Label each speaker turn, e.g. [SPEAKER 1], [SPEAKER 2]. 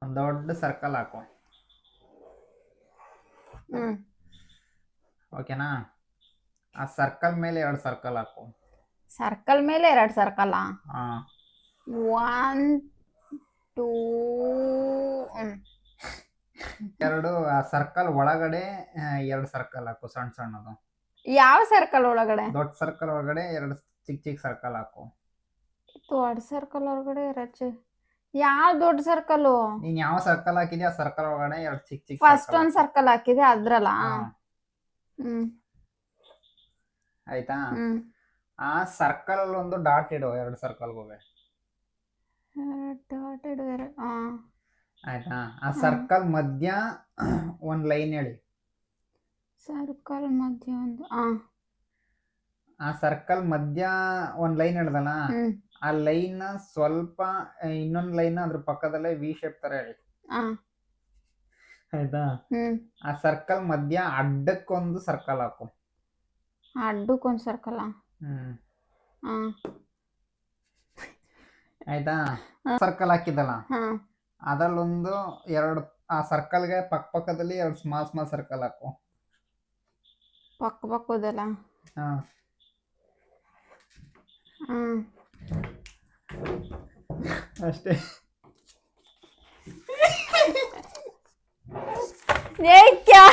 [SPEAKER 1] ಒಂದ್ ದೊಡ್ಡ ಸರ್ಕಲ್ ಹಾಕು. ಓಕೆನಾ? ಆ ಸರ್ಕಲ್ ಮೇಲೆ 2 ಸರ್ಕಲ್ ಹಾಕು.
[SPEAKER 2] ಸರ್ಕಲ್ ಮೇಲೆ 2 ಸರ್ಕಲ್.
[SPEAKER 1] ಹಾ
[SPEAKER 2] 1 2
[SPEAKER 1] 2 ಆ ಸರ್ಕಲ್ ಒಳಗಡೆ 2 ಸರ್ಕಲ್ ಹಾಕು, ಸಣ್ಣ ಸಣ್ಣದು.
[SPEAKER 2] ಯಾವ ಸರ್ಕಲ್ ಒಳಗಡೆ?
[SPEAKER 1] ದೊಡ್ಡ ಸರ್ಕಲ್ ಒಳಗಡೆ 2 ಚಿಕ್ಕ ಚಿಕ್ಕ ಸರ್ಕಲ್ ಹಾಕು.
[SPEAKER 2] ದೊಡ್ಡ ಸರ್ಕಲ್ ಒಳಗಡೆ 2 ಯಾವ ದೊಡ್ಡ ಸರ್ಕಲ್?
[SPEAKER 1] ನೀನ್ ಯಾವ ಸರ್ಕಲ್ ಹಾಕಿದ್ಯಾ ಆ ಸರ್ಕಲ್ ಒಳಗಡೆ 2 ಚಿಕ್ಕ ಚಿಕ್ಕ
[SPEAKER 2] ಫಸ್ಟ್ ಒಂದ್ ಸರ್ಕಲ್ ಹಾಕಿದೆ ಅದ್ರಲ್ಲ.
[SPEAKER 1] ಆಯ್ತಾ? ಆ ಸರ್ಕಲ್ ಅಲ್ಲಿ ಒಂದು ಡಾಟ್ ಇಡು 2 ಸರ್ಕಲ್ಗೂ.
[SPEAKER 2] ಡಾಟ್ ಇಡು.
[SPEAKER 1] ಆಯ್ತಾ? ಆ ಸರ್ಕಲ್ ಮಧ್ಯ ಒಂದ್ ಲೈನ್ ಹೇಳಿ.
[SPEAKER 2] ಸರ್ಕಲ್ ಮಧ್ಯ ಒಂದು
[SPEAKER 1] ಆ ಸರ್ಕಲ್ ಮಧ್ಯ ಒಂದ್ ಲೈನ್ ಹೇಳ್ದಲ್ಲ, ಆ ಲೈನ್ ಸ್ವಲ್ಪ ಇನ್ನೊಂದ್ ಲೈನ್ ಅದ್ರ ಪಕ್ಕದಲ್ಲೇ ವಿ ಶೇಪ್ ತರ ಹೇಳಿ. ಆಯ್ತಾ? ಆ ಸರ್ಕಲ್ ಮಧ್ಯ ಅಡ್ಡಕ್ಕೊಂದು ಸರ್ಕಲ್ ಹಾಕು.
[SPEAKER 2] ಅಡ್ಡಕ್ಕೊಂದು ಸರ್ಕಲ್.
[SPEAKER 1] ಆಯ್ತಾ? ಸರ್ಕಲ್ ಹಾಕಿದಲ್ಲ, ಅದ್ರಲ್ಲೊಂದು 2 ಆ ಸರ್ಕಲ್ಗೆ ಪಕ್ಕದಲ್ಲಿ 2 ಸ್ಮಾಲ್ ಸ್ಮಾಲ್ ಸರ್ಕಲ್ ಹಾಕು.
[SPEAKER 2] ಪಕ್ಕದಲ್ಲ.
[SPEAKER 1] ಅಷ್ಟೇ.
[SPEAKER 2] ಏ ಕ್ಯಾ